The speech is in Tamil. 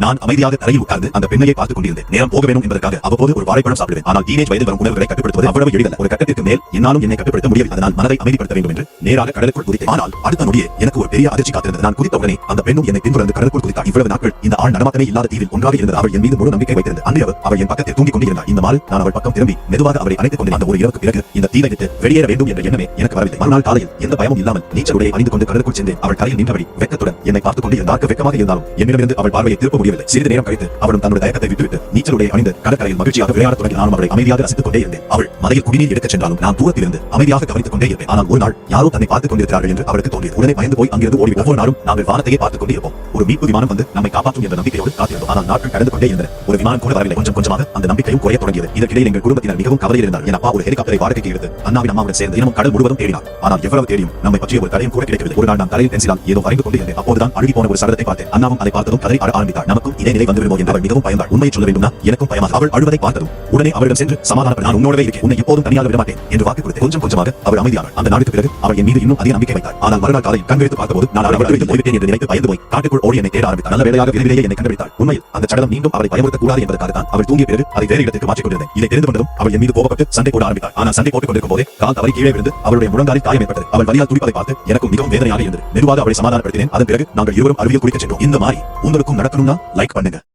நான் அமைதியாக தரையில் உட்கார்ந்து அந்த பெண்ணையை பார்த்துக் கொண்டிருந்தேன். நேரம் போக வேண்டும் என்பதற்காக அவ்வப்போது ஒரு வாழைப்பழம் சாப்பிடுவேன். ஆனால் டீனேஜ் வயதில் வரும் உணர்வுகளை கட்டுப்படுத்துவது அவ்வளவு எளிதல்ல. ஒரு கட்டத்திற்கு மேல் என்னாலும் என்னை கட்டுப்படுத்த முடியவில்லை. அதனால் மனதை அமைதிப்படுத்த வேண்டும் என்று நேராக கடலுக்குள் குதித்தேன். ஆனால் அடுத்த நொடியே எனக்கு ஒரு பெரிய அதிர்ச்சி காத்திருந்தது. நான் குதித்த உடனே அந்த பெண்ணும் என்னை பின்தொடர்ந்து கடலுக்குள் குதித்தார். இவ்வளவு நாட்கள் இந்த ஆள் நடமாட்டமே இல்லாத தீவில் ஒன்றாக இருந்தது. அவள் என் மீது முழு நம்பிக்கை வைத்திருந்தது. அன்றைய அவள் என் பக்கத்தில் தூங்கிக் கொண்டிருந்தார். இந்த மால் நான் அவள் பக்கம் திரும்பி மெதுவாக அவரை அணைத்துக் கொண்டேன். அந்த ஒரு இரவுக்கு பிறகு இந்த தீவை விட்டு வெளியேற வேண்டும் என்ற எண்ணமே எனக்கு வரவில்லை. மறுநாள் காலையில் எந்த பயமும் இல்லாமல் நீச்சல் உடையை அணிந்து கொண்டு கடலுக்குள் சென்றேன். அவள் கரையில் நின்றபடி வெட்கத்துடன் என்னை பார்த்துக் கொண்டு இருந்தார். வெட்கமாக இருந்தாலும் என்னிடமிருந்து அவள் பார்வையை திருப்ப முடியவில்லை. சிறிது நேரம் கழித்து அவளும் தன்னுடைய தயக்கத்தை விட்டுவிட்டு நீச்சல் உடையை அணிந்து கடற்கரையில் மகிழ்ச்சியாக விளையாடத் தொடங்கி நானும் அவளை அமைதியாக ரசித்துக் கொண்டே இருந்தேன். அவள் மலையில் குடிநீர் எடுக்கச் சென்றாலும் நான் தூரத்திலிருந்து அமைதியாக கவனித்துக் கொண்டே இருப்பேன். ஆனால் ஒரு நாள் யாரோ தன்னை பார்த்துக் கொண்டிருக்கிறார்கள் என்று அவளுக்கு தோன்றியது. உடனே பயந்து போய் அங்கிருந்து ஓடி ஒவ்வொரு நாளும் நாங்கள் வானத்தையே பார்த்துக் கொண்டே இருப்போம். ஒரு மீட்பு விமானம் வந்து நம்மை காப்பாற்றும் என்ற நம்பிக்கையோடு காத்திருந்தோம். ஆனால் நாட்கள் கடந்து கொண்டே இருந்தன. ஒரு விமானம் கூட வரவில்லை. கொஞ்சம் கொஞ்சமாக அந்த நம்பிக்கையும் குறைய தொடங்கியது. இதற்கிடையில் எங்கள் குடும்பத்தினர் மிகவும் கவலையில் இருந்தார். என் அப்பா ஒரு ஹெலிகாப்டரை வாடகைக்கு எடுத்து அண்ணாவின் அம்மாவுடன் சேர்ந்து தினமும் கடல் முழுவதும் தேடினார். ஆனால் எவ்வளவு தேடியும் நம்மை பற்றிய ஒரு கதையும் கூட கிடைக்கவில்லை. ஒரு நாள் நான் தலையில் பென்சிலால் ஏதோ வரைந்து கொண்டு இருந்தேன். அப்போதுதான் அழுகி போன ஒரு சடலத்தை பார்த்தேன். அண்ணாவும் அதை பார்த்ததும் கதை ஆட ஆரம்பித்தார். நமக்கும் இதே நிலை வந்துவிடுமோ என்று அவள் மிகவும் பயந்தாள். உண்மையை சொல்ல வேண்டும்னா எனக்கும் பயமாக. அவள் அழுவதை பார்த்ததும் உடனே அவளிடம் சென்று சமாதானப்பட நான் உன்னோடவே இருக்கேன், உன்னை எப்போதும் தனியாக விட மாட்டேன் என்று வாக்கு கொடுத்தேன். கொஞ்சம் கொஞ்சமாக அவள் அமைதியானாள். அந்த நாளுக்கு பிறகு அவள் என் மீது இன்னும் அதிக நம்பிக்கை வைத்தாள். ஆனால் மறுநாள் காலை கண்விழித்து பார்த்தபோது நான் அவளை விட்டு போய்விட்டேன் என்று நினைத்து பயந்து போய் காட்டுக்குள் ஓடி என்னை தேட ஆரம்பித்தாள். நல்ல வேளையாக விரைவிலேயே என்னை கண்டுபிடித்தாள். உண்மையில் அந்த சடலம் மீண்டும் அவளை பயமுறுத்தக் கூடாது என்பதற்காக தான் அவள் தூங்கிய பிறகு அதை வேறு இடத்திற்கு மாற்றிக் கொண்டிருந்தேன். இதை தெரிந்து கொண்டதும் அவள் என் மீது கோபப்பட்டு சண்டை போட ஆரம்பித்தாள். ஆனால் சண்டை போட்டுக் கொண்டிருக்கும் போதே கால் தவறி கீழே விழுந்து அவளுடைய முழங்காலில் காயம் ஏற்பட்டது. அவள் வலியால் துடிப்பதை பார்த்து எனக்கும் மிகவும் வேதனையாக இருந்தது. மெதுவாக அவளை சமாதானப்படுத்தினேன். அதன் பிறகு நாங்கள் இருவரும் அருவியில் குளிக்கச் சென்றோம். இந்த மாதிரி உங்களுக்கும் நடக்கணும்னா லைக் பண்ணுங்க.